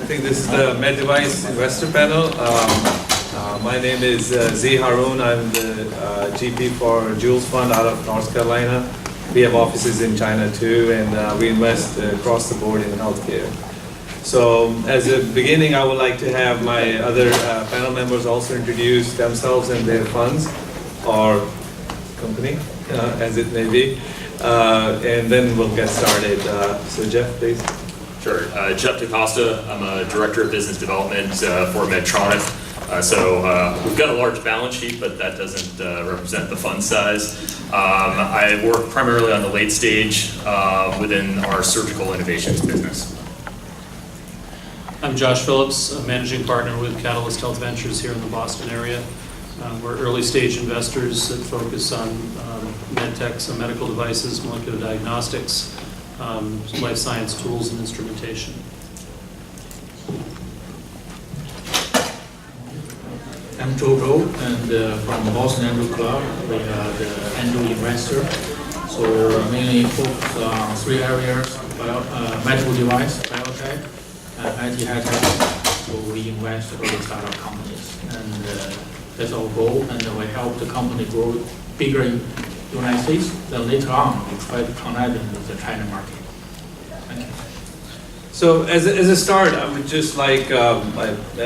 I think this is the Med Device Investor Panel. My name is Z Haroon. I'm the GP for Jules Fund out of North Carolina. We have offices in China too, and we invest across the board in healthcare. So as a beginning, I would like to have my other panel members also introduce themselves and their funds or company, as it may be. And then we'll get started. So Jeff, please. Sure. Jeff DaCosta. I'm a Director of Business Development for Medtronic. We've got a large balance sheet, but that doesn't represent the fund size. I work primarily on the late stage within our surgical innovations business. I'm Josh Phillips, a managing partner with Catalyst Health Ventures here in the Boston area. We're early stage investors that focus on medtech, so medical devices, molecular diagnostics, life science tools and instrumentation. I'm Joe Zhou, and from the Boston Angel Club, we are the angel investor. So mainly focus on three areas: medical device, biotech, and IT high tech. So we invest in early startup companies, and that's our goal. And we help the company grow bigger in the United States. Then later on, we try to connect them with the China market. Thank you. So as a start, I would just like,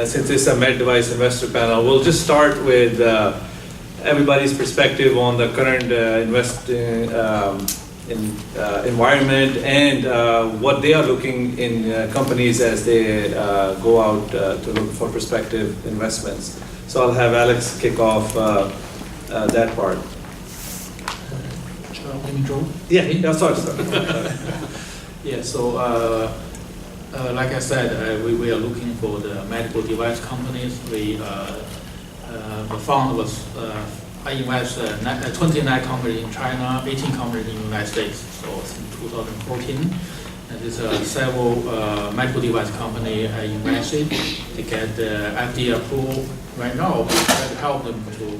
since it's a Med Device Investor Panel, we'll just start with everybody's perspective on the current investing environment and what they are looking in companies as they go out to look for prospective investments. So I'll have Alex kick off that part. Joe? Yeah, sorry. Yeah, so like I said, we are looking for the medical device companies. The fund was, I invest 29 companies in China, 18 companies in the United States. So since 2014, and there's several medical device company I invested to get the FDA approval. Right now, we try to help them to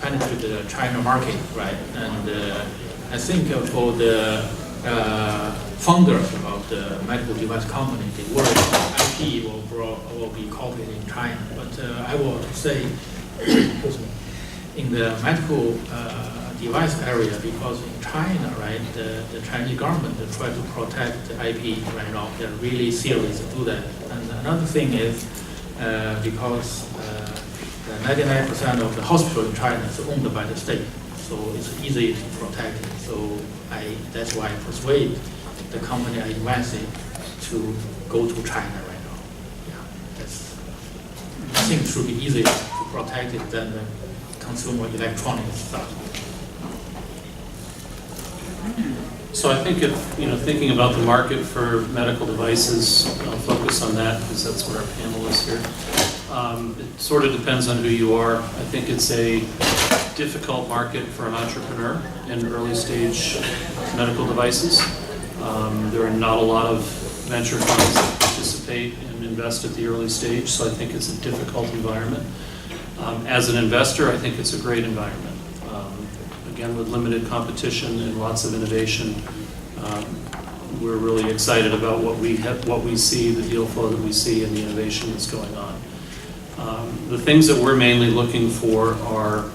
penetrate the China market, right? And I think for the founders of the medical device company, the word IP will be copied in China. But I will say, in the medical device area, because in China, right, the Chinese government try to protect the IP right now. They're really serious to do that. And another thing is because 99% of the hospital in China is owned by the state, so it's easy to protect it. So that's why I persuade the company I invested to go to China right now. Yeah, I think it should be easier to protect it than the consumer electronics stuff. So I think if, thinking about the market for medical devices, I'll focus on that because that's what our panel is here. It sort of depends on who you are. I think it's a difficult market for an entrepreneur in early stage medical devices. There are not a lot of venture funds that participate and invest at the early stage, so I think it's a difficult environment. As an investor, I think it's a great environment. Again, with limited competition and lots of innovation, we're really excited about what we see, the deal flow that we see, and the innovation that's going on. The things that we're mainly looking for are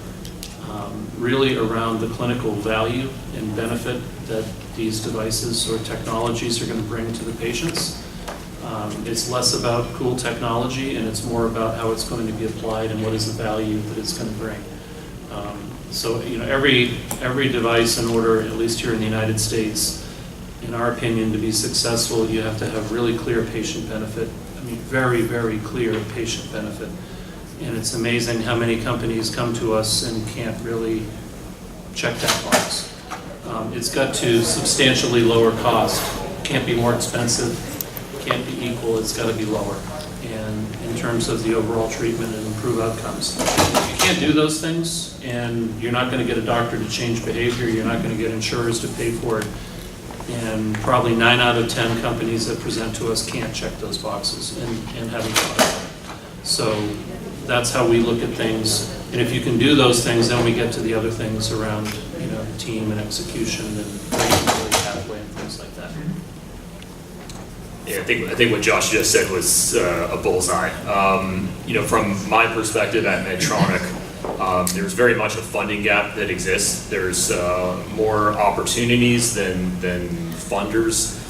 really around the clinical value and benefit that these devices or technologies are going to bring to the patients. It's less about cool technology, and it's more about how it's going to be applied and what is the value that it's going to bring. So every device, in order, at least here in the United States, in our opinion, to be successful, you have to have really clear patient benefit. I mean, very, very clear patient benefit. And it's amazing how many companies come to us and can't really check that box. It's got to substantially lower cost. Can't be more expensive, can't be equal, it's got to be lower. And in terms of the overall treatment and improve outcomes. If you can't do those things, and you're not going to get a doctor to change behavior, you're not going to get insurers to pay for it, and probably 9 out of 10 companies that present to us can't check those boxes and haven't thought about it. So that's how we look at things. And if you can do those things, then we get to the other things around, team and execution and regulatory pathway and things like that. Yeah, I think what Josh just said was a bullseye. From my perspective at Medtronic, there's very much a funding gap that exists. There's more opportunities than funders.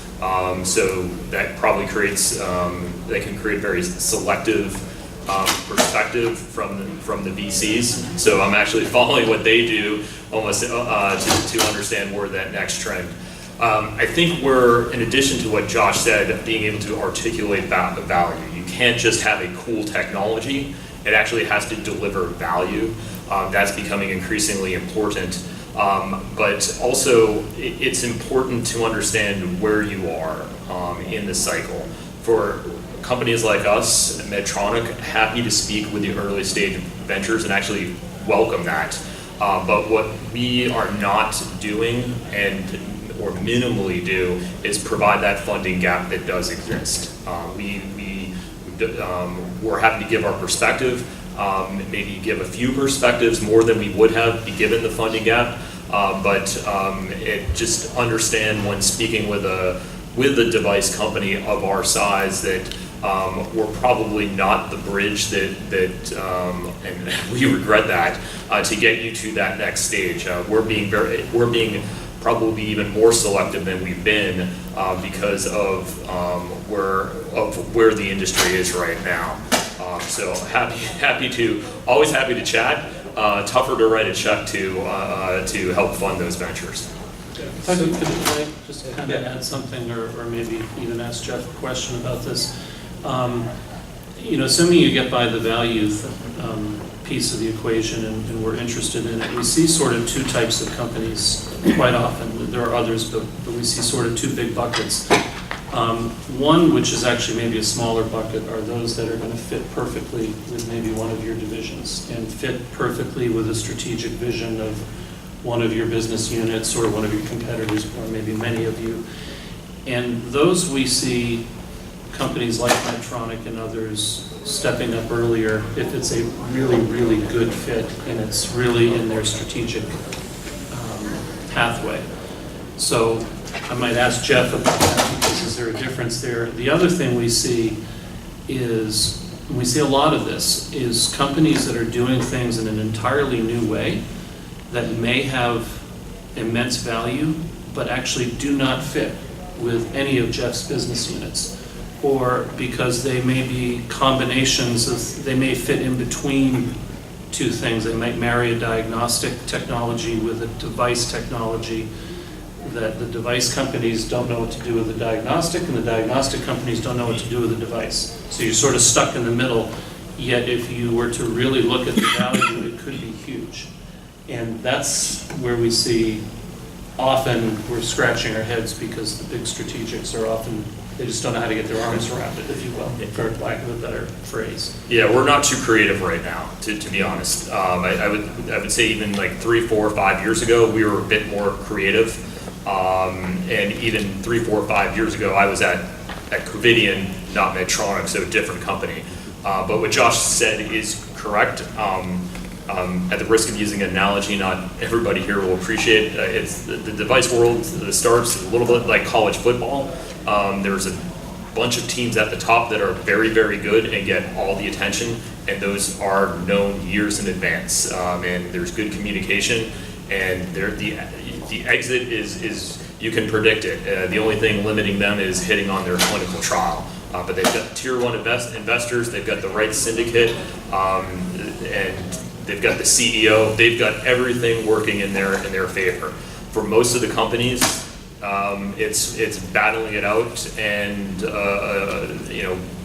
So that probably creates, that can create very selective perspective from the VCs. So I'm actually following what they do almost to understand where that next trend. I think we're, in addition to what Josh said, being able to articulate the value. You can't just have a cool technology. It actually has to deliver value. That's becoming increasingly important. But also, it's important to understand where you are in the cycle. For companies like us, Medtronic, happy to speak with the early stage ventures and actually welcome that. But what we are not doing or minimally do is provide that funding gap that does exist. We're happy to give our perspective, maybe give a few perspectives more than we would have be given the funding gap, but just understand when speaking with a device company of our size that we're probably not the bridge that and we regret that, to get you to that next stage. We're being probably even more selective than we've been because of where the industry is right now. So always happy to chat. Tougher to write a check to help fund those ventures. If I could I just kind of add something, or maybe even ask Jeff a question about this. Assuming you get by the value piece of the equation and we're interested in it, we see sort of two types of companies quite often. There are others, but we see sort of two big buckets. One, which is actually maybe a smaller bucket, are those that are going to fit perfectly with maybe one of your divisions and fit perfectly with a strategic vision of one of your business units or one of your competitors, or maybe many of you. And those we see companies like Medtronic and others stepping up earlier if it's a really, really good fit and it's really in their strategic pathway. So I might ask Jeff about that, because is there a difference there? The other thing we see is, and we see a lot of this, is companies that are doing things in an entirely new way that may have immense value, but actually do not fit with any of Jeff's business units. Or because they may be combinations of, they may fit in between two things. They might marry a diagnostic technology with a device technology that the device companies don't know what to do with the diagnostic, and the diagnostic companies don't know what to do with the device. So you're sort of stuck in the middle, yet if you were to really look at the value, it could be huge. And that's where we see often we're scratching our heads, because the big strategics are often, they just don't know how to get their arms around it, if you will, for lack of a better phrase. Yeah, we're not too creative right now, to be honest. I would say even like 3, 4, 5 years ago, we were a bit more creative. And even 3, 4, 5 years ago, I was at Covidien, not Medtronic, so a different company. But what Josh said is correct. At the risk of using an analogy not everybody here will appreciate, it's the device world starts a little bit like college football. There's a bunch of teams at the top that are very, very good and get all the attention, and those are known years in advance. And there's good communication, and the exit is you can predict it. The only thing limiting them is hitting on their clinical trial. But they've got tier one investors, they've got the right syndicate, and they've got the CEO. They've got everything working in their favor. For most of the companies, it's battling it out, and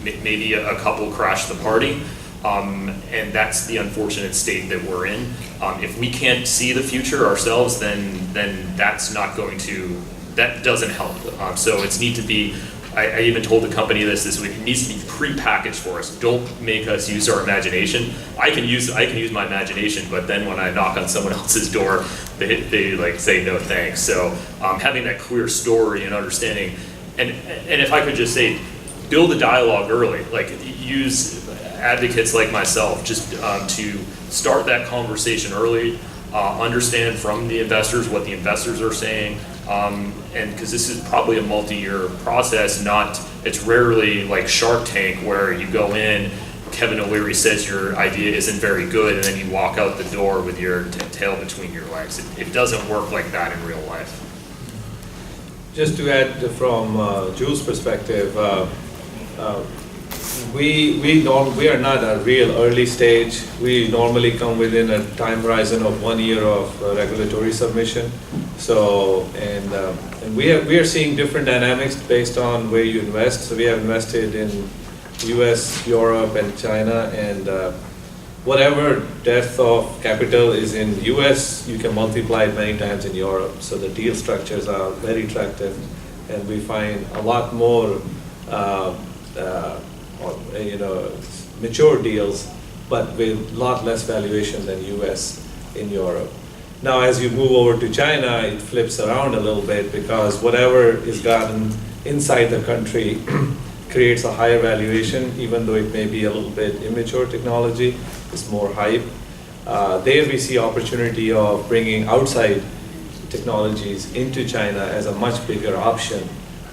maybe a couple crash the party. And that's the unfortunate state that we're in. If we can't see the future ourselves, then that's not going to, that doesn't help. So it's need to be, I even told the company this week, it needs to be pre-packaged for us. Don't make us use our imagination. I can use my imagination, but then when I knock on someone else's door, they like say no thanks. So having that clear story and understanding, and if I could just say, build a dialogue early, like use advocates like myself just to start that conversation early, understand from the investors what the investors are saying, And because this is probably a multi-year process, it's rarely like Shark Tank where you go in, Kevin O'Leary says your idea isn't very good, and then you walk out the door with your tail between your legs. It doesn't work like that in real life. Just to add from Jules' perspective, we are not a real early stage. We normally come within a time horizon of 1 year of regulatory submission. So, and we are seeing different dynamics based on where you invest. So we have invested in US, Europe, and China, and whatever depth of capital is in US, you can multiply it many times in Europe. So the deal structures are very attractive, and we find a lot more mature deals, but with a lot less valuation than US in Europe. Now, as you move over to China, it flips around a little bit, because whatever is gotten inside the country creates a higher valuation, even though it may be a little bit immature technology. It's more hype. There we see opportunity of bringing outside technologies into China as a much bigger option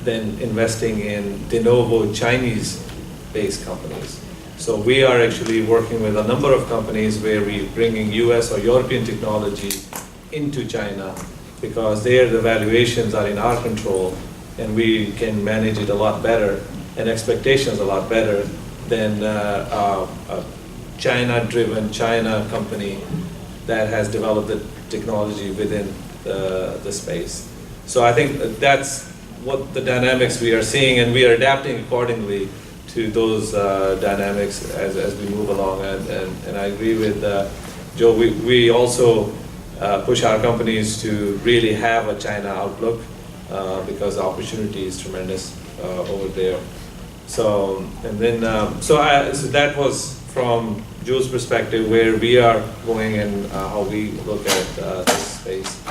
than investing in de novo Chinese-based companies. So we are actually working with a number of companies where we're bringing US or European technology into China, because there the valuations are in our control, and we can manage it a lot better and expectations a lot better than a China-driven China company that has developed the technology within the space. So I think that's what the dynamics we are seeing, and we are adapting accordingly to those dynamics as we move along. And I agree with Joe. We also push our companies to really have a China outlook, because the opportunity is tremendous over there. So, and then, so that was from Joe's perspective where we are going and how we look at this space.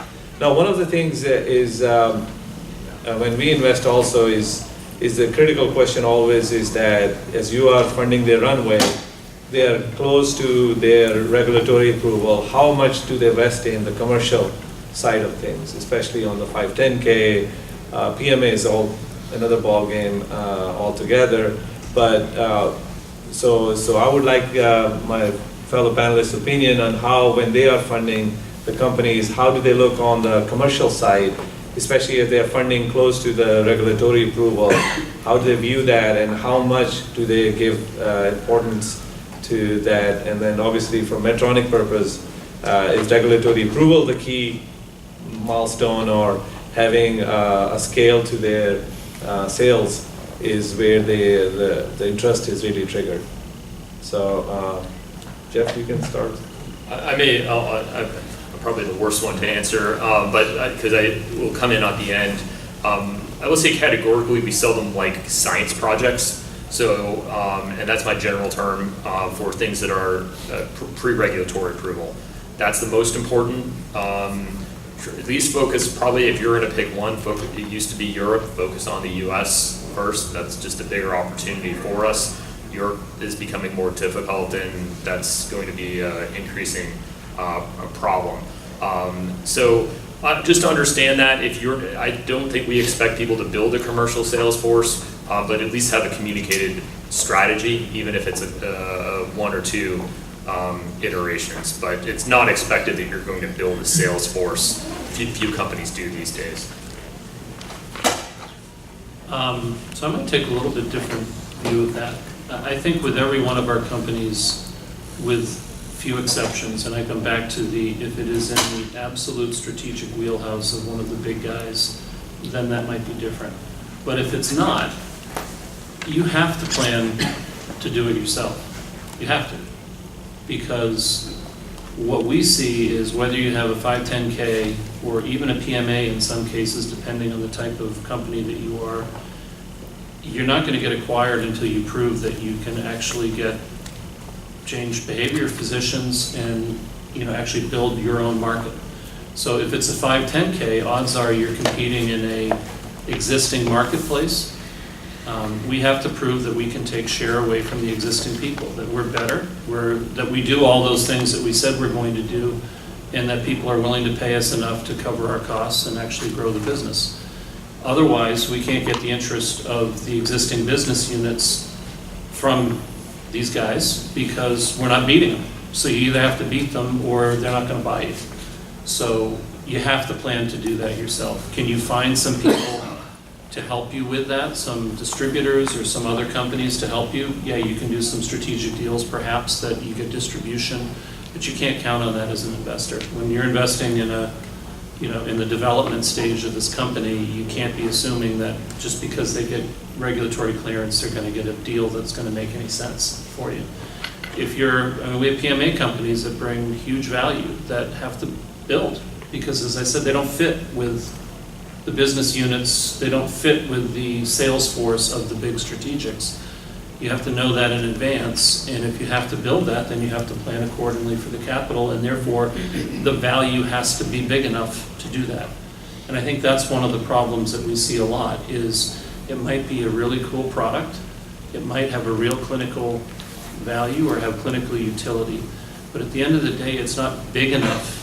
Now, one of the things is when we invest also is the critical question always is that as you are funding their runway, they are close to their regulatory approval. How much do they invest in the commercial side of things, especially on the 510K? PMA is another ball game altogether. But so I would like my fellow panelists' opinion on how, when they are funding the companies, how do they look on the commercial side, especially if they are funding close to the regulatory approval? How do they view that, and how much do they give importance to that? And then obviously for Medtronic purpose, is regulatory approval the key milestone, or having a scale to their sales is where the interest is really triggered? So Jeff, you can start. I'm probably the worst one to answer, but because I will come in at the end. I will say categorically we seldom like science projects. So, and that's my general term for things that are pre-regulatory approval. That's the most important. At least focus, probably if you're going to pick one, it used to be Europe, focus on the US first. That's just a bigger opportunity for us. Europe is becoming more difficult, and that's going to be increasing a problem. So just to understand that, I don't think we expect people to build a commercial sales force, but at least have a communicated strategy, even if it's a one or two iterations. But it's not expected that you're going to build a sales force. Few companies do these days. So I'm going to take a little bit different view of that. I think with every one of our companies, with few exceptions, and I come back to if it is in the absolute strategic wheelhouse of one of the big guys, then that might be different. But if it's not, you have to plan to do it yourself. You have to. Because what we see is whether you have a 510K or even a PMA in some cases, depending on the type of company that you are, you're not going to get acquired until you prove that you can actually get change behavior physicians and actually build your own market. So if it's a 510K, odds are you're competing in a existing marketplace. We have to prove that we can take share away from the existing people, that we're better, that we do all those things that we said we're going to do and that people are willing to pay us enough to cover our costs and actually grow the business. Otherwise, we can't get the interest of the existing business units from these guys because we're not beating them. So you either have to beat them or they're not going to buy you. So you have to plan to do that yourself. Can you find some people to help you with that? Some distributors or some other companies to help you? Yeah, you can do some strategic deals perhaps that you get distribution, but you can't count on that as an investor. When you're investing in a, in the development stage of this company, you can't be assuming that just because they get regulatory clearance, they're going to get a deal that's going to make any sense for you. If you're, we have PMA companies that bring huge value that have to build because, as I said, they don't fit with the business units, they don't fit with the sales force of the big strategics. You have to know that in advance, and if you have to build that, then you have to plan accordingly for the capital, and therefore the value has to be big enough to do that. And I think that's one of the problems that we see a lot is it might be a really cool product, it might have a real clinical value or have clinical utility, but at the end of the day, it's not big enough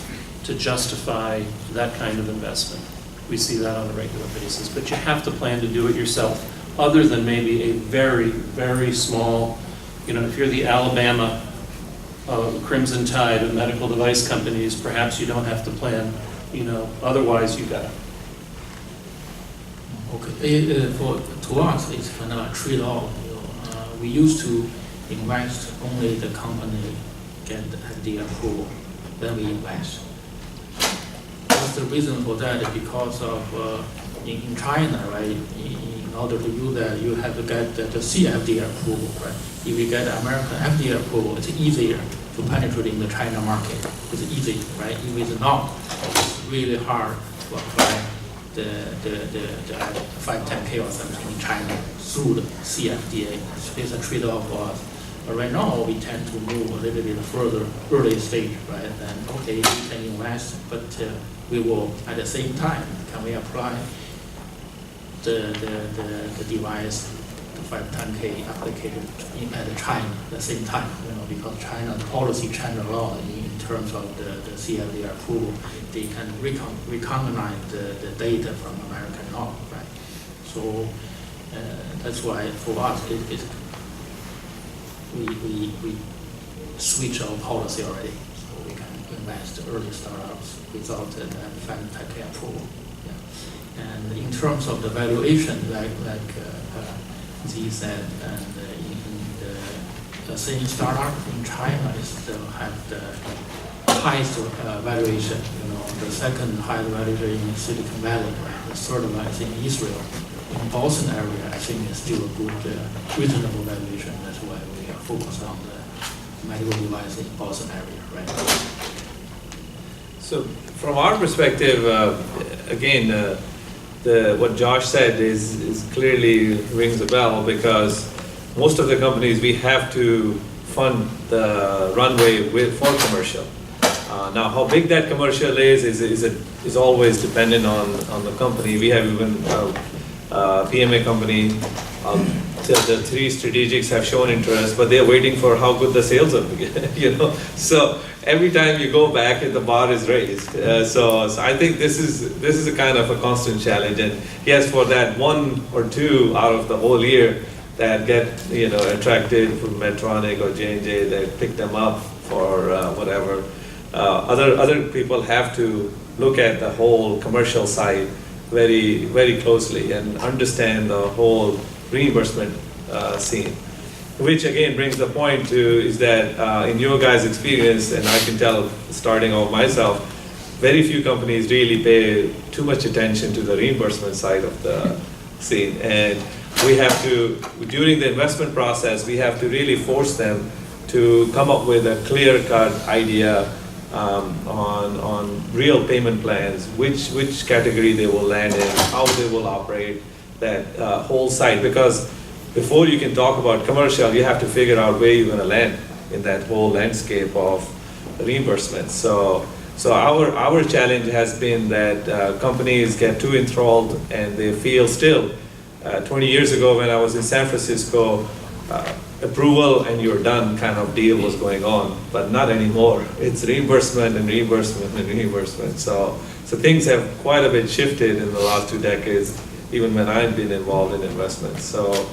to justify that kind of investment. We see that on a regular basis, but you have to plan to do it yourself, other than maybe a very, very small, if you're the Alabama Crimson Tide of medical device companies, perhaps you don't have to plan, otherwise you got it. Okay, to us, it's kind of a trade-off. We used to invest only the company get the approval, then we invest. What's the reason for that? Because of in China, right? In order to do that, you have to get the CFDA approval, right? If you get American FDA approval, it's easier to penetrate in the China market. It's easy, right? If it's not, it's really hard to apply the 510K or something in China through the CFDA. It's a trade-off for us. But right now, we tend to move a little bit further, early stage, right? And okay, we can invest, but we will, at the same time, can we apply the device, the 510K application at China at the same time, because China policy change a lot in terms of the CFDA approval. They can recognize the data from American law, right? So that's why for us, we switch our policy already, so we can invest early startups without the 510K approval. Yeah. And in terms of the valuation, like Zhi said, and in the same startup in China is still have the highest valuation. The second highest valuation in Silicon Valley, right? The third one is in Israel. In Boston area, I think it's still a good, reasonable valuation. That's why we are focused on the medical device in Boston area, right? So from our perspective, again, what Josh said is clearly rings a bell, because most of the companies we have to fund the runway for commercial. Now, how big that commercial is always dependent on the company. We have even PMA company. The three strategics have shown interest, but they're waiting for how good the sales are. So every time you go back, the bar is raised. So I think this is a kind of a constant challenge. And yes, for that one or two out of the whole year that get attracted from Medtronic or J&J, that pick them up for whatever. Other people have to look at the whole commercial side very, very closely and understand the whole reimbursement scene. Which again brings the point to is that in your guys' experience, and I can tell starting off myself, very few companies really pay too much attention to the reimbursement side of the scene. And we have to, during the investment process, we have to really force them to come up with a clear-cut idea on real payment plans, which category they will land in, how they will operate that whole site. Because before you can talk about commercial, you have to figure out where you're going to land in that whole landscape of reimbursement. So our challenge has been that companies get too enthralled, and they feel still. 20 years ago when I was in San Francisco, approval and you're done kind of deal was going on, but not anymore. It's reimbursement and reimbursement and reimbursement. So things have quite a bit shifted in the last 2 decades, even when I've been involved in investments. So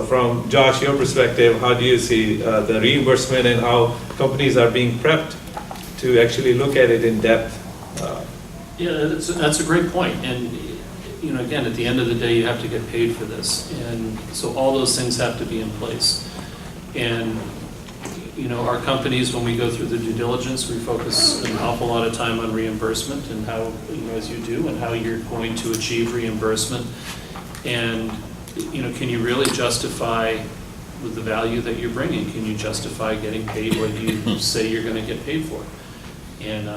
from Josh, your perspective, how do you see the reimbursement and how companies are being prepped to actually look at it in depth? Yeah, that's a great point. And, again, at the end of the day, you have to get paid for this. And so all those things have to be in place. And, our companies, when we go through the due diligence, we focus an awful lot of time on reimbursement and how, as you do, and how you're going to achieve reimbursement. And, can you really justify with the value that you're bringing? Can you justify getting paid what you say you're going to get paid for? And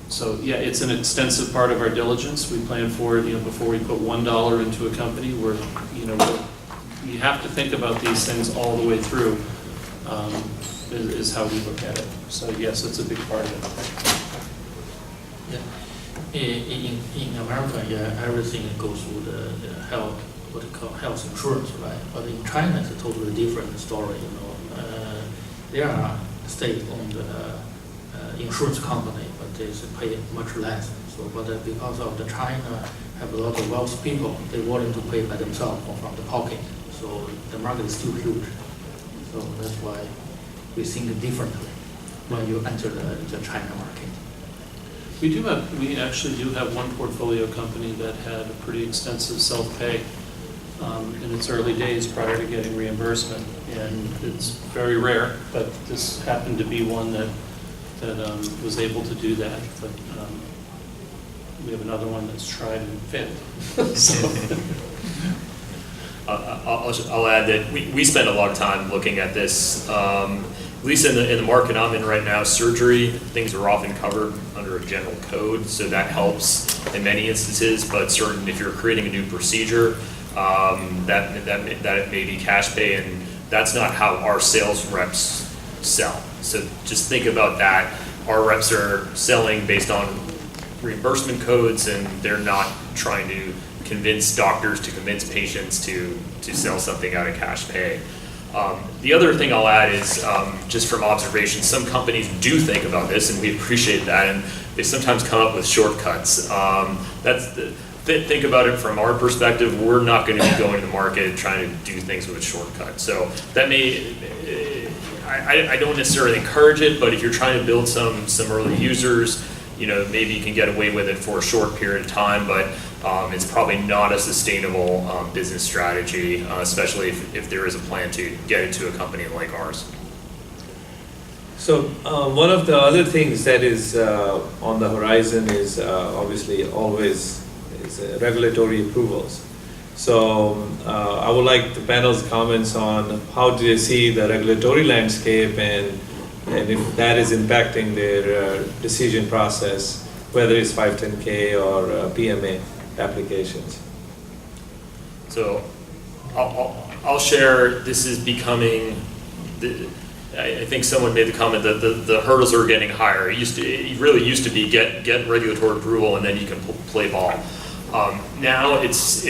so, yeah, it's an extensive part of our diligence. We plan for it, before we put $1 into a company, you have to think about these things all the way through, is how we look at it. So, yes, it's a big part of it. Yeah. In America, everything goes through the health, what they call health insurance, right? But in China, it's a totally different story. They are state-owned insurance company, but they pay much less. So, but because of the China have a lot of wealthy people, they're willing to pay by themselves or from the pocket. So the market is still huge. So that's why we think differently when you enter the China market. We actually do have one portfolio company that had a pretty extensive self-pay in its early days prior to getting reimbursement, and it's very rare, but this happened to be one that was able to do that. But we have another one that's tried and failed. So. I'll add that we spend a lot of time looking at this. At least in the market I'm in right now, surgery, things are often covered under a general code, so that helps in many instances, but if you're creating a new procedure, that may be cash pay, and that's not how our sales reps sell. So just think about that. Our reps are selling based on reimbursement codes, and they're not trying to convince doctors to convince patients to sell something out of cash pay. The other thing I'll add is just from observation, some companies do think about this, and we appreciate that, and they sometimes come up with shortcuts. Think about it from our perspective. We're not going to be going to the market trying to do things with shortcuts. So that I don't necessarily encourage it, but if you're trying to build some early users, maybe you can get away with it for a short period of time, but it's probably not a sustainable business strategy, especially if there is a plan to get into a company like ours. So one of the other things that is on the horizon is obviously always regulatory approvals. So I would like the panel's comments on how do they see the regulatory landscape and if that is impacting their decision process, whether it's 510K or PMA applications. So I'll share, this is becoming, I think someone made the comment that the hurdles are getting higher. It really used to be get regulatory approval and then you can play ball. Now it's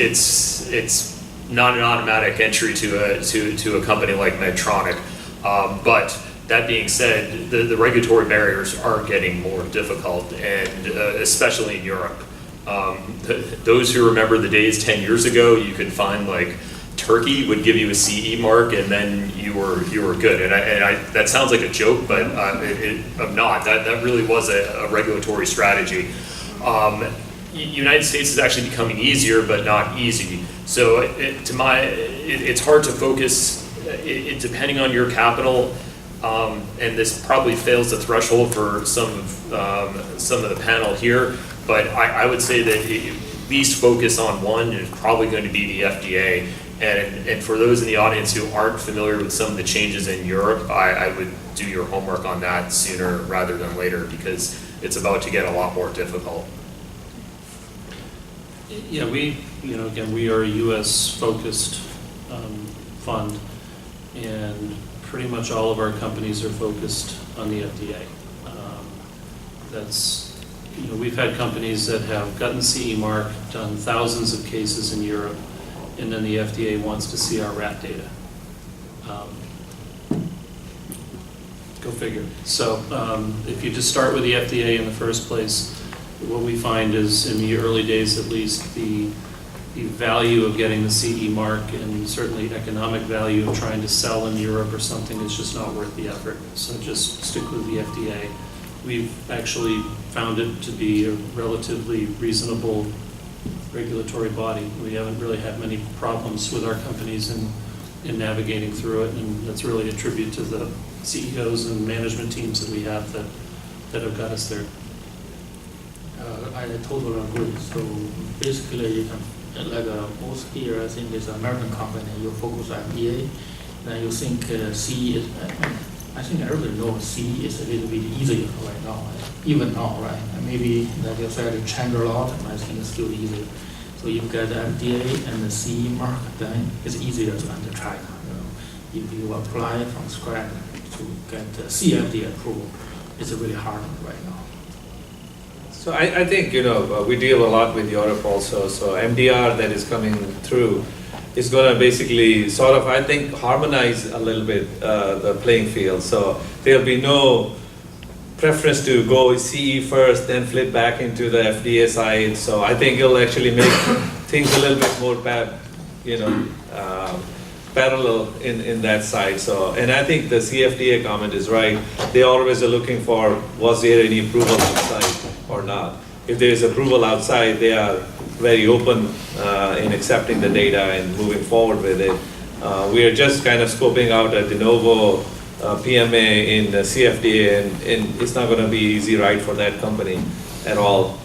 not an automatic entry to a company like Medtronic, but that being said, the regulatory barriers are getting more difficult, and especially in Europe. Those who remember the days 10 years ago, you could find like Turkey would give you a CE mark, and then you were good. And that sounds like a joke, but I'm not. That really was a regulatory strategy. United States is actually becoming easier, but not easy. So it's hard to focus. Depending on your capital, and this probably fails the threshold for some of the panel here. But I would say that at least focus on one is probably going to be the FDA. And for those in the audience who aren't familiar with some of the changes in Europe, I would do your homework on that sooner rather than later, because it's about to get a lot more difficult. Yeah, again, we are a U.S. focused fund, and pretty much all of our companies are focused on the FDA. We've had companies that have gotten CE mark, done thousands of cases in Europe, and then the FDA wants to see our rat data. Go figure. So if you just start with the FDA in the first place, what we find is, in the early days at least, the value of getting the CE mark and certainly economic value of trying to sell in Europe or something is just not worth the effort. So just stick with the FDA. We've actually found it to be a relatively reasonable regulatory body. We haven't really had many problems with our companies in navigating through it, and that's really a tribute to the CEOs and management teams that we have that have got us there. I totally agree. So basically, you can, most here, I think it's an American company, you focus on FDA, then you think CE is, I think everybody knows CE is a little bit easier right now, even now, right? And maybe, like you said, it changed a lot, and I think it's still easier. So you get the FDA and the CE mark, then it's easier to enter China. If you apply from scratch to get the CFDA approval, it's really hard right now. So I think, we deal a lot with Europe also, so MDR that is coming through is going to basically sort of, I think, harmonize a little bit the playing field. So there'll be no preference to go CE first, then flip back into the FDA side. So I think it'll actually make things a little bit more parallel in that side. So, and I think the CFDA comment is right. They always are looking for, was there any approval outside or not? If there is approval outside, they are very open in accepting the data and moving forward with it. We are just kind of scoping out a de novo PMA in the CFDA, and it's not going to be easy ride for that company at all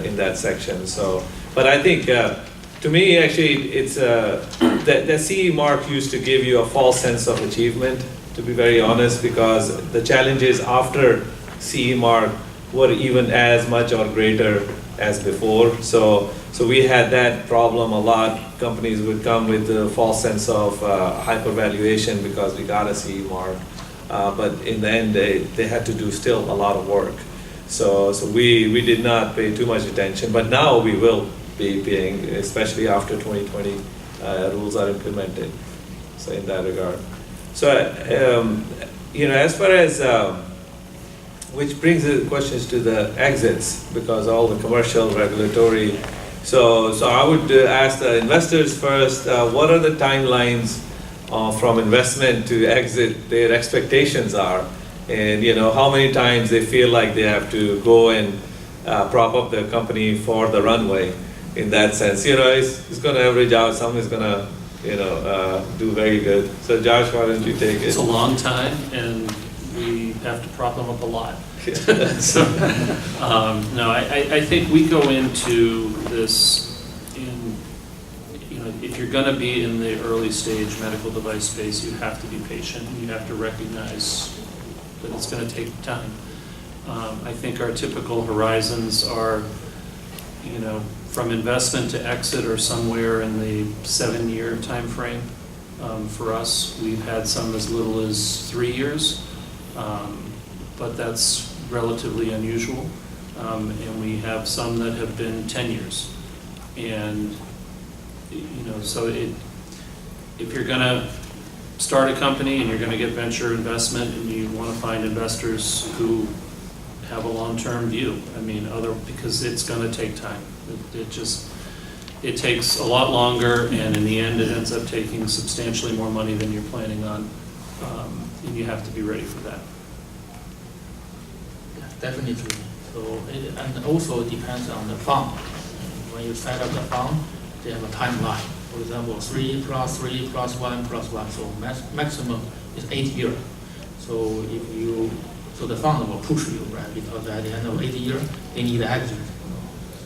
in that section. So, but I think to me, actually, it's the CE mark used to give you a false sense of achievement, to be very honest, because the challenges after CE mark were even as much or greater as before. So we had that problem a lot. Companies would come with a false sense of hypervaluation because we got a CE mark. But in the end, they had to do still a lot of work. So we did not pay too much attention, but now we will be paying, especially after 2020 rules are implemented. So in that regard. So, as far as, which brings the questions to the exits, because all the commercial regulatory. So I would ask the investors first, what are the timelines from investment to exit their expectations are? And how many times they feel like they have to go and prop up the company for the runway in that sense. It's going to average out, some is going to do very good. So Josh, why don't you take it? It's a long time, and we have to prop them up a lot. So, no, I think we go into this if you're going to be in the early stage medical device space, you have to be patient. You have to recognize that it's going to take time. I think our typical horizons are, from investment to exit are somewhere in the 7-year time frame. For us, we've had some as little as 3 years, but that's relatively unusual. And we have some that have been 10 years. And, so if you're going to start a company and you're going to get venture investment and you want to find investors who have a long-term view, because it's going to take time. It takes a lot longer, and in the end, it ends up taking substantially more money than you're planning on, and you have to be ready for that. Yeah, definitely. So, and also it depends on the fund. When you set up the fund, they have a timeline. For example, 3 plus 3 plus 1 plus 1. So maximum is 8 years. So so the fund will push you, right? Because at the end of 8 years, they need exit.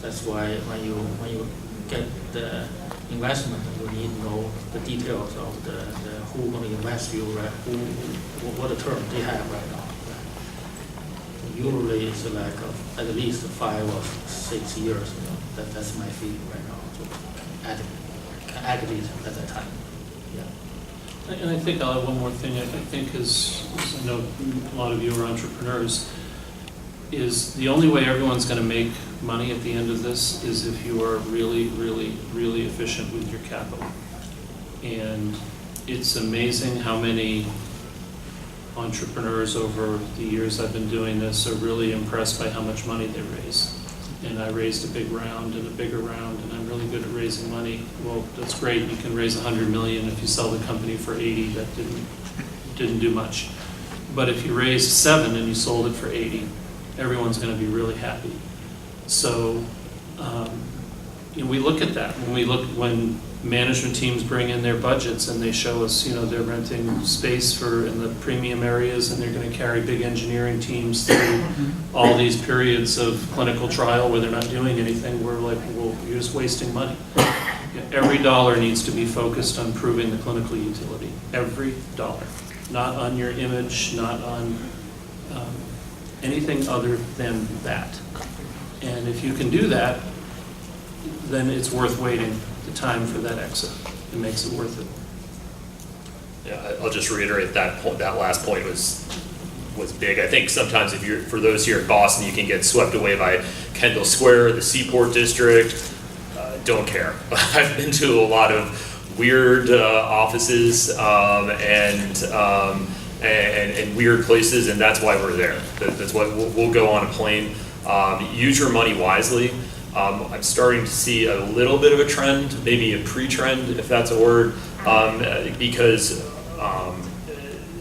That's why when you get the investment, you need to know the details of the who going to invest you, right? What the term they have right now. Right? Usually it's like at least 5 or 6 years. That's my feeling right now. So can add it at that time. Yeah. And I think I'll add one more thing. I think as I know a lot of you are entrepreneurs, is the only way everyone's going to make money at the end of this is if you are really, really, really efficient with your capital. And It's amazing how many entrepreneurs over the years I've been doing this are really impressed by how much money they raise. And I raised a big round and a bigger round, and I'm really good at raising money. Well, that's great. You can raise 100 million if you sell the company for 80. That didn't do much. But if you raised 7 and you sold it for 80, everyone's going to be really happy. So we look at that when management teams bring in their budgets and they show us, they're renting space in the premium areas, and they're going to carry big engineering teams through all these periods of clinical trial where they're not doing anything. We're like, well, you're just wasting money. Every dollar needs to be focused on proving the clinical utility. Every dollar. Not on your image, not on anything other than that. And if you can do that, then it's worth waiting the time for that exit. It makes it worth it. Yeah, I'll just reiterate that last point was big. I think sometimes for those here in Boston, you can get swept away by Kendall Square, the Seaport District. Don't care. I've been to a lot of weird offices and weird places, and that's why we're there. That's why we'll go on a plane. Use your money wisely. I'm starting to see a little bit of a trend, maybe a pre-trend, if that's a word, because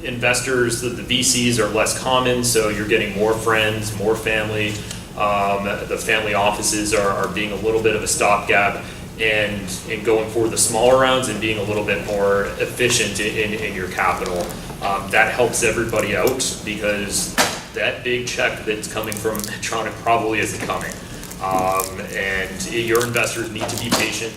investors, the VCs are less common, so you're getting more friends, more family. The family offices are being a little bit of a stopgap, and going for the smaller rounds and being a little bit more efficient in your capital. That helps everybody out, because that big check that's coming from Medtronic probably isn't coming. And your investors need to be patient.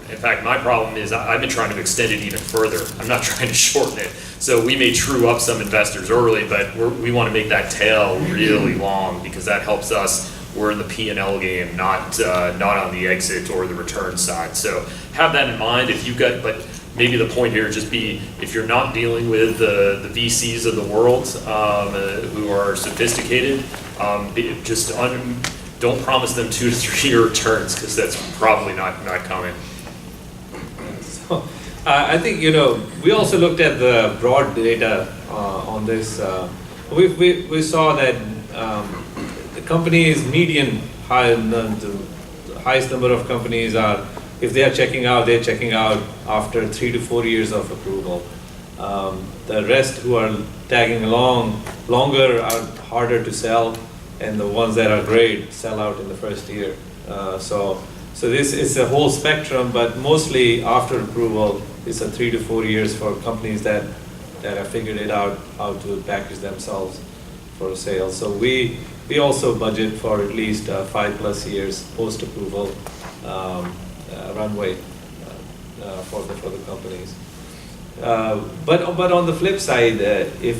In fact, my problem is I've been trying to extend it even further. I'm not trying to shorten it. So we may true up some investors early, but we want to make that tail really long, because that helps us. We're in the P&L game, not on the exit or the return side. So have that in mind. But maybe the point here just be, if you're not dealing with the VCs of the world who are sophisticated, don't promise them 2 to 3 year returns, because that's probably not coming. So, I think, we also looked at the broad data on this. We saw that the companies median the highest number of companies are, if they are checking out, they're checking out after 3 to 4 years of approval. The rest who are tagging along longer are harder to sell, and the ones that are great sell out in the first year. So this is a whole spectrum, but mostly after approval, it's a 3 to 4 years for companies that have figured it out how to package themselves for sale. So we also budget for at least 5+ years post-approval runway for the companies. But on the flip side, if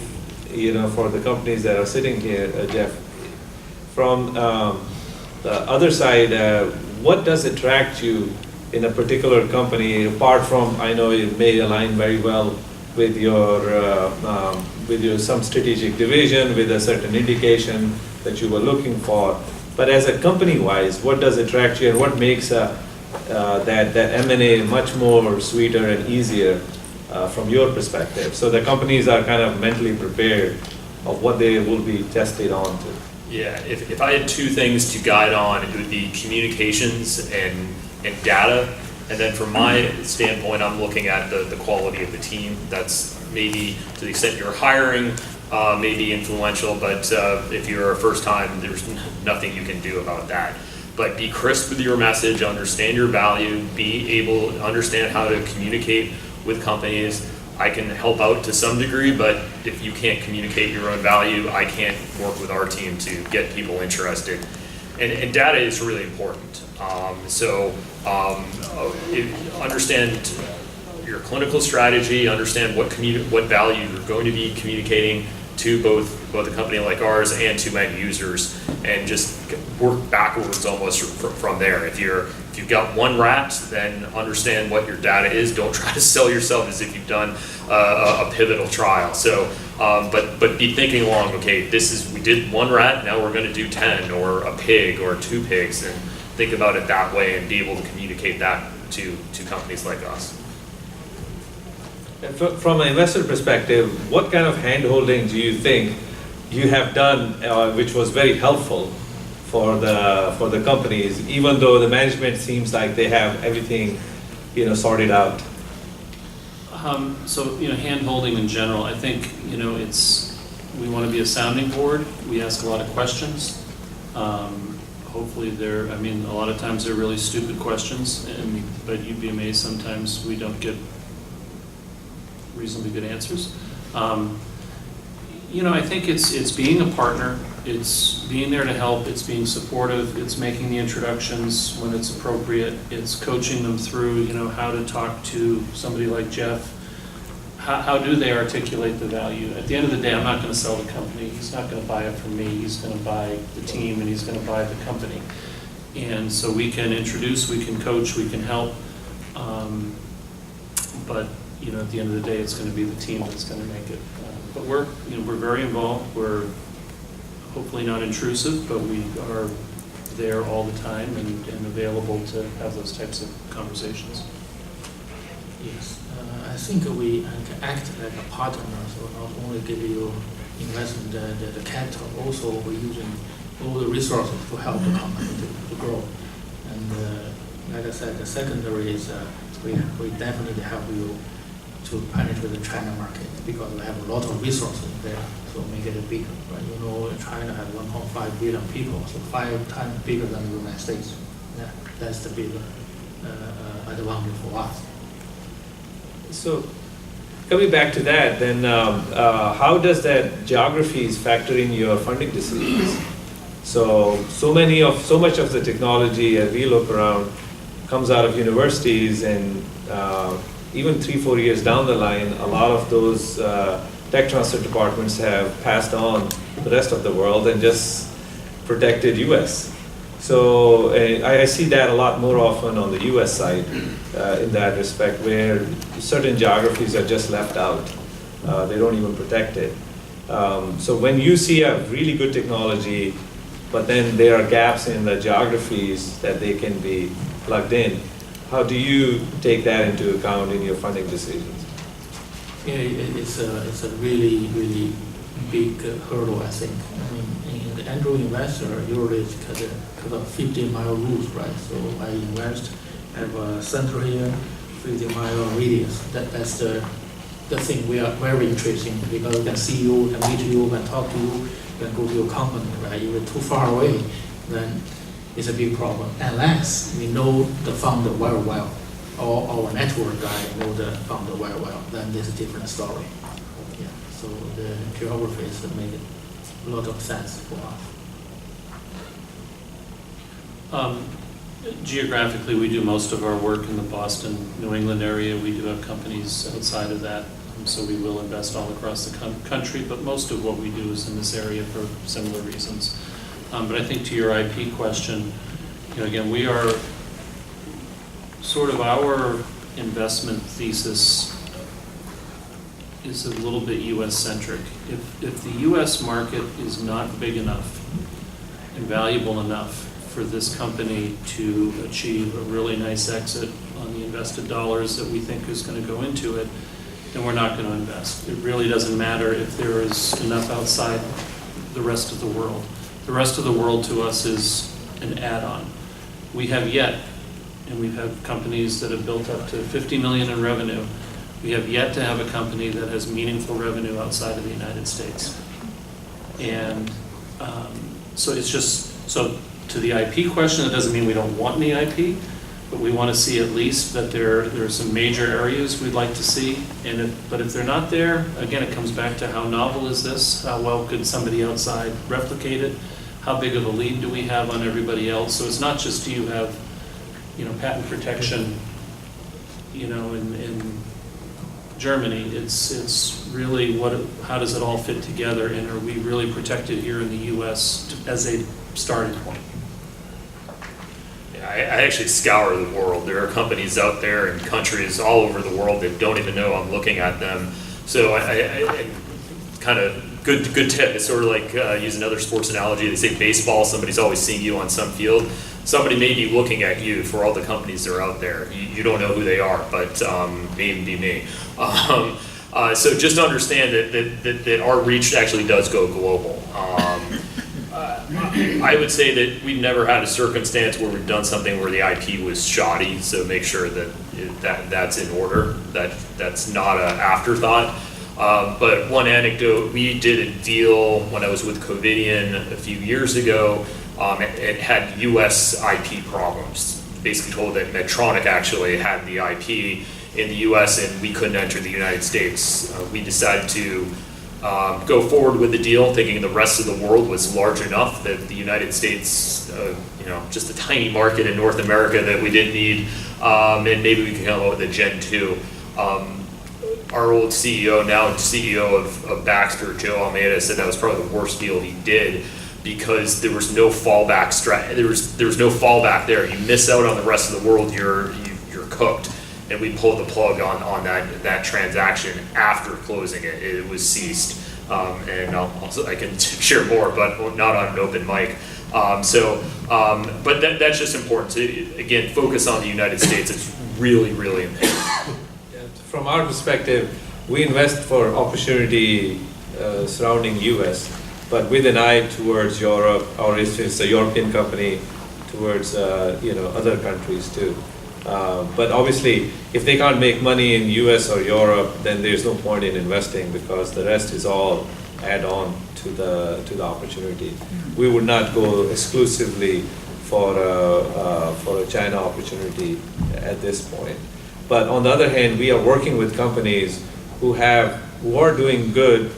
for the companies that are sitting here, Jeff, from the other side, what does attract you in a particular company, apart from, I know it may align very well with your some strategic division, with a certain indication that you were looking for, but as a company-wise, what does attract you, and what makes that M&A much more sweeter and easier from your perspective? So the companies are kind of mentally prepared of what they will be tested on to. Yeah, if I had 2 things to guide on, it would be communications and data. And then from my standpoint, I'm looking at the quality of the team. That's maybe, to the extent you're hiring, maybe influential, but if you're a first time, there's nothing you can do about that. But be crisp with your message, understand your value, be able to understand how to communicate with companies. I can help out to some degree, but if you can't communicate your own value, I can't work with our team to get people interested. And data is really important. Understand your clinical strategy, understand what value you're going to be communicating to both a company like ours and to end users, and just work backwards almost from there. If you've got one rat, then understand what your data is. Don't try to sell yourself as if you've done a pivotal trial. So, but be thinking along. Okay, we did one rat. Now we're going to do 10, or a pig, or 2 pigs, and think about it that way, and be able to communicate that to companies like us. From an investor perspective, what kind of hand-holding do you think you have done, which was very helpful for the companies, even though the management seems like they have everything, sorted out? So, hand-holding in general, I think, we want to be a sounding board. We ask a lot of questions. Hopefully a lot of times they're really stupid questions, but you'd be amazed sometimes we don't get reasonably good answers. I think it's being a partner, it's being there to help, it's being supportive, it's making the introductions when it's appropriate, it's coaching them through, how to talk to somebody like Jeff. How do they articulate the value? At the end of the day, I'm not going to sell the company. He's not going to buy it from me. He's going to buy the team, and he's going to buy the company. And so we can introduce, we can coach, we can help. But at the end of the day, it's going to be the team that's going to make it. But we're very involved. We're hopefully not intrusive, but we are there all the time and available to have those types of conversations. Yes, I think we can act like a partner, so not only give you investment, the capital, also we're using all the resources to help the company to grow. And like I said, the secondary is we definitely help you to penetrate the China market because we have a lot of resources there, so make it bigger. Right? China has 1.5 billion people, so 5 times bigger than the United States. Yeah, that's the big advantage for us. So, coming back to that, then how does that geographies factor in your funding decisions? So much of the technology, as we look around, comes out of universities, and even 3-4 years down the line, a lot of those tech transfer departments have passed on to the rest of the world and just protected U.S. So I see that a lot more often on the U.S. side in that respect, where certain geographies are just left out. They don't even protect it. So when you see a really good technology, but then there are gaps in the geographies that they can be plugged in, how do you take that into account in your funding decisions? Yeah, it's a really, really big hurdle, I think. I mean, in the angel investor, usually it's kind of 50-mile rules, right? So I invest, have a center here, 50-mile radius. That's the thing we are very interested in, because we can see you, we can meet you, we can talk to you, we can go to your company, right? If you're too far away, then it's a big problem. Unless we know the founder very well, or our network guy know the founder very well, then it's a different story. Yeah. So the geographies make it a lot of sense for us. Geographically, we do most of our work in the Boston, New England area. We do have companies outside of that, so we will invest all across the country, but most of what we do is in this area for similar reasons. But I think to your IP question, again, we are sort of our investment thesis is a little bit U.S.-centric. If the U.S. market is not big enough and valuable enough for this company to achieve a really nice exit on the invested dollars that we think is going to go into it, then we're not going to invest. It really doesn't matter if there is enough outside the rest of the world. The rest of the world to us is an add-on. We have yet, and we've had companies that have built up to 50 million in revenue. We have yet to have a company that has meaningful revenue outside of the United States. And so it's just, so to the IP question, it doesn't mean we don't want any IP, but we want to see at least that there are some major areas we'd like to see. But if they're not there, again, it comes back to how novel is this? How well could somebody outside replicate it? How big of a lead do we have on everybody else? So it's not just do you have, patent protection, in Germany. It's really how does it all fit together, and are we really protected here in the U.S. as a starting point? Yeah, I actually scour the world. There are companies out there in countries all over the world that don't even know I'm looking at them. So I kind of good tip. It's sort of like use another sports analogy. They say baseball, somebody's always seeing you on some field. Somebody may be looking at you for all the companies that are out there. You don't know who they are, but may be me. So just understand that our reach actually does go global. I would say that we've never had a circumstance where we've done something where the IP was shoddy, so make sure that that's in order. That's not an afterthought. But one anecdote, we did a deal when I was with Covidien a few years ago. It had US IP problems. Basically told that Medtronic actually had the IP in the US and we couldn't enter the United States. We decided to go forward with the deal, thinking the rest of the world was large enough that the United States, just a tiny market in North America that we didn't need, and maybe we could come up with a Gen 2. Our old CEO, now CEO of Baxter, Joe Almeida, said that was probably the worst deal he did because there was no fallback there was no fallback there. You miss out on the rest of the world, you're cooked. And we pulled the plug on that transaction after closing it. It was ceased, and I can share more, but not on an open mic. But that's just important to, again, focus on the United States. It's really, really important. From our perspective, we invest for opportunity surrounding US, but with an eye towards Europe, or if it's a European company, towards other countries too. But obviously, if they can't make money in US or Europe, then there's no point in investing because the rest is all add-on to the opportunity. We would not go exclusively for a China opportunity at this point. But on the other hand, we are working with companies who are doing good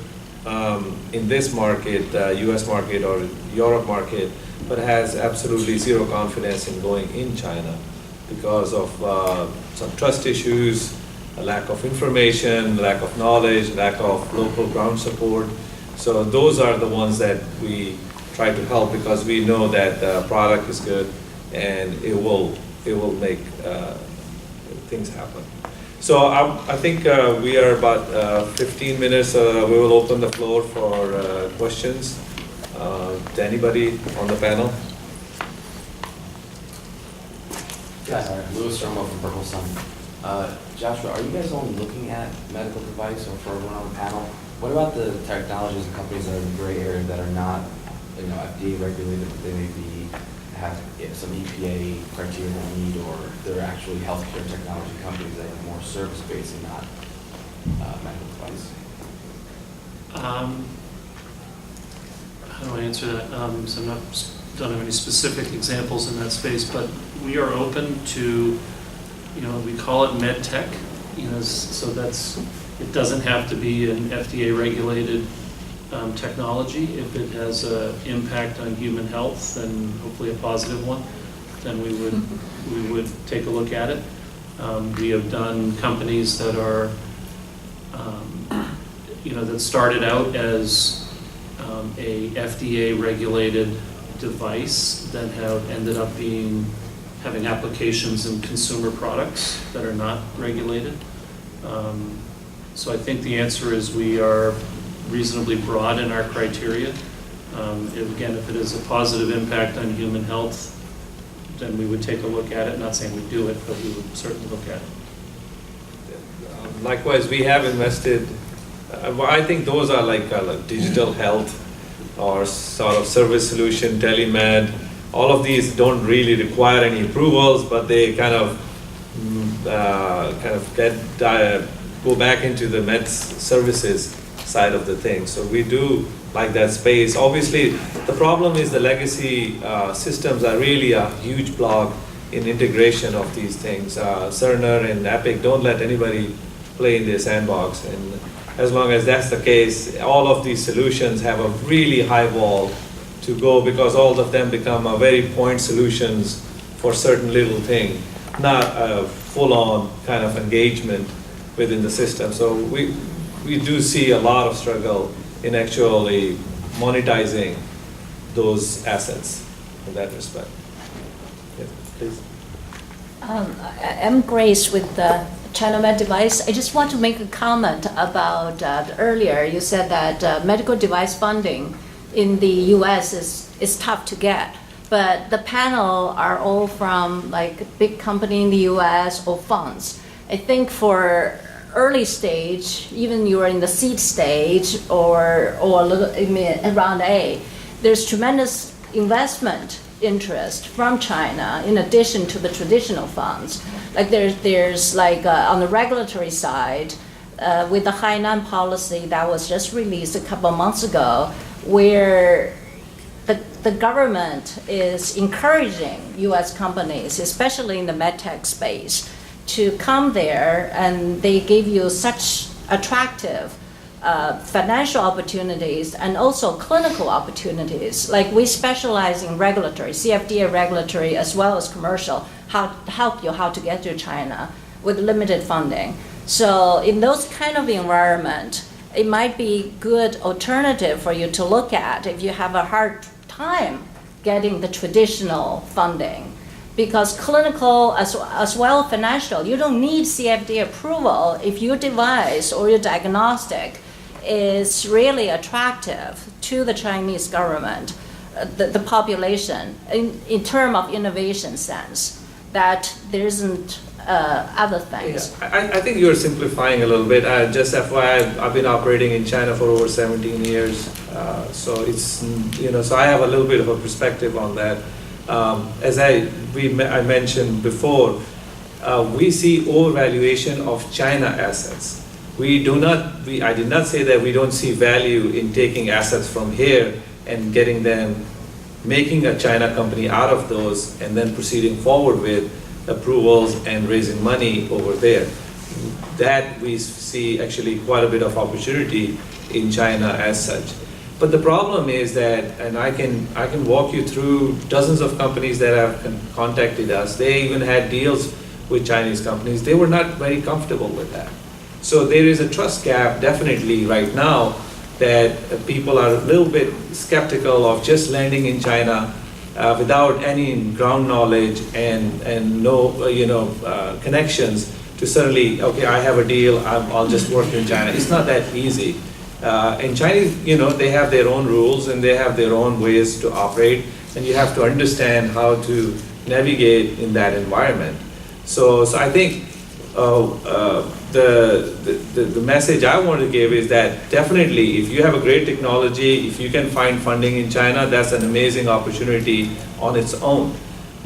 in this market, US market or Europe market, but has absolutely zero confidence in going in China because of some trust issues, a lack of information, lack of knowledge, lack of local ground support. So those are the ones that we try to help because we know that the product is good and it will make things happen. So I think we are about 15 minutes. We will open the floor for questions. To anybody on the panel? Yeah, Louis Romo from Purple Sun. Joshua, are you guys only looking at medical device, or for everyone on the panel, what about the technologies and companies that are in the gray area that are not, FDA regulated, but they may have some EPA criteria they need, or they're actually healthcare technology companies that are more service-based and not medical device? How do I answer that? So I'm don't have any specific examples in that space, but we are open to, we call it med tech, so it doesn't have to be an FDA regulated technology. If it has an impact on human health, and hopefully a positive one, then we would take a look at it. We have done companies that are, that started out as a FDA regulated device that have ended up having applications in consumer products that are not regulated. So I think the answer is we are reasonably broad in our criteria. Again, if it is a positive impact on human health, then we would take a look at it. Not saying we'd do it, but we would certainly look at it. Likewise, we have invested. I think those are like digital health or sort of service solution, telemed. All of these don't really require any approvals, but they kind of go back into the med services side of the thing. So we do like that space. Obviously, the problem is the legacy systems are really a huge block in integration of these things. Cerner and Epic don't let anybody play in their sandbox, and as long as that's the case, all of these solutions have a really high wall to go because all of them become a very point solutions for certain little thing, not a full-on kind of engagement within the system. So we do see a lot of struggle in actually monetizing those assets in that respect. Yeah, please. I'm Grace with China Med Device. I just want to make a comment about earlier you said that medical device funding in the U.S. is tough to get, but the panel are all from like a big company in the U.S. or funds. I think for early stage, even you're in the seed stage or a little around A, there's tremendous investment interest from China in addition to the traditional funds. Like there's like on the regulatory side, with the Hainan policy that was just released a couple of months ago, where the government is encouraging U.S. companies, especially in the medtech space, to come there, and they give you such attractive financial opportunities and also clinical opportunities. Like we specialize in regulatory, CFDA regulatory as well as commercial, help you how to get to China with limited funding. So in those kind of environment, it might be good alternative for you to look at if you have a hard time getting the traditional funding. Because clinical as well financial, you don't need CFDA approval if your device or your diagnostic is really attractive to the Chinese government, the population, in terms of innovation sense, that there isn't other things. Yeah. I think you're simplifying a little bit. Just FYI, I've been operating in China for over 17 years, so it's, so I have a little bit of a perspective on that. As I mentioned before, we see overvaluation of China assets. I did not say that we don't see value in taking assets from here and getting them, making a China company out of those and then proceeding forward with approvals and raising money over there. That we see actually quite a bit of opportunity in China as such. But the problem is that, and I can walk you through dozens of companies that have contacted us. They even had deals with Chinese companies. They were not very comfortable with that. So there is a trust gap definitely right now that people are a little bit skeptical of just landing in China without any ground knowledge and no connections to suddenly, okay, I have a deal, I'll just work in China. It's not that easy. And Chinese, they have their own rules and they have their own ways to operate, and you have to understand how to navigate in that environment. So I think the message I want to give is that definitely if you have a great technology, if you can find funding in China, that's an amazing opportunity on its own.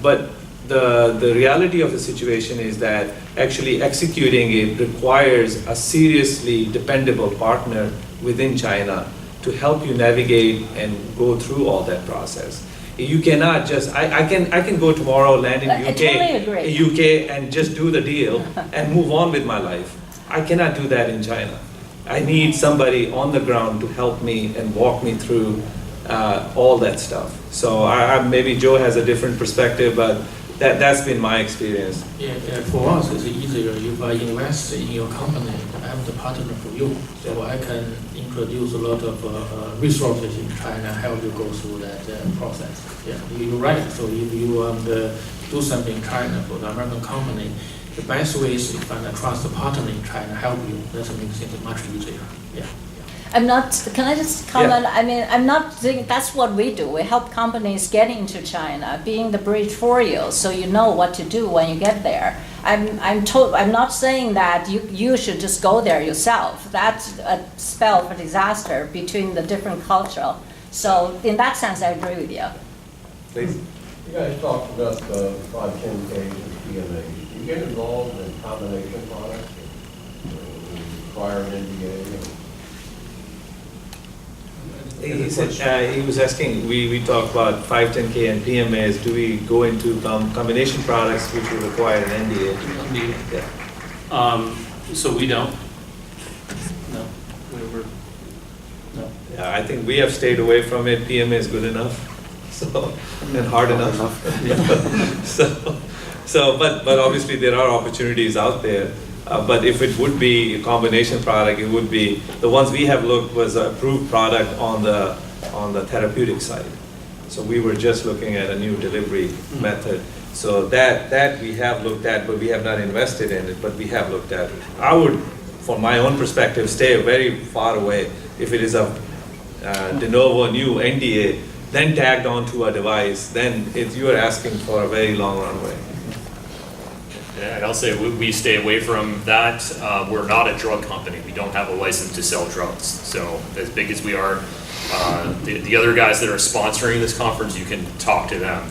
But the reality of the situation is that actually executing it requires a seriously dependable partner within China to help you navigate and go through all that process. You cannot just, I can go tomorrow, land in I totally agree. UK and just do the deal and move on with my life. I cannot do that in China. I need somebody on the ground to help me and walk me through all that stuff. So maybe Joe has a different perspective, but that's been my experience. Yeah, for us, it's easier if I invest in your company, I'm the partner for you. So I can introduce a lot of resources in China, help you go through that process. Yeah, you're right. So if you want to do something in China for the American company, the best way is to find a trusted partner in China, help you. That makes it much easier. Yeah. Can I just comment? Yeah. I mean, I'm not saying that's what we do. We help companies get into China, being the bridge for you, so you know what to do when you get there. I'm not saying that you should just go there yourself. That's a spell for disaster between the different cultural. So in that sense, I agree with you. Please. You guys talked about the 510Ks and PMAs. Do you get involved in combination products? Require an NDA? He said, he was asking, we talked about 510K and PMAs. Do we go into combination products which would require an NDA? Yeah. So we don't. No. No. Yeah, I think we have stayed away from it. PMA is good enough, and hard enough. But obviously there are opportunities out there. But if it would be a combination product, it would be, the ones we have looked was an approved product on the therapeutic side. So we were just looking at a new delivery method. So that we have looked at, but we have not invested in it, but we have looked at it. I would, from my own perspective, stay very far away. If it is a de novo new NDA, then tagged onto a device, then you are asking for a very long runway. Yeah, and I'll say we stay away from that. We're not a drug company. We don't have a license to sell drugs. So as big as we are, the other guys that are sponsoring this conference, you can talk to them.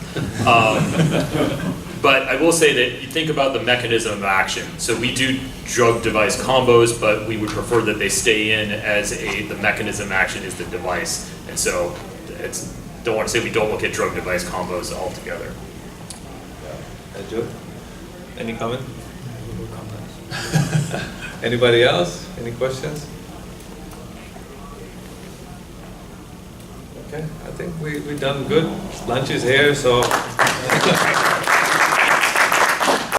But I will say that you think about the mechanism of action. So we do drug device combos, but we would prefer that they stay in as the mechanism of action is the device. And so don't want to say we don't look at drug device combos altogether. Joe, any comment? Anybody else? Any questions? Okay, I think we've done good. Lunch is here, so.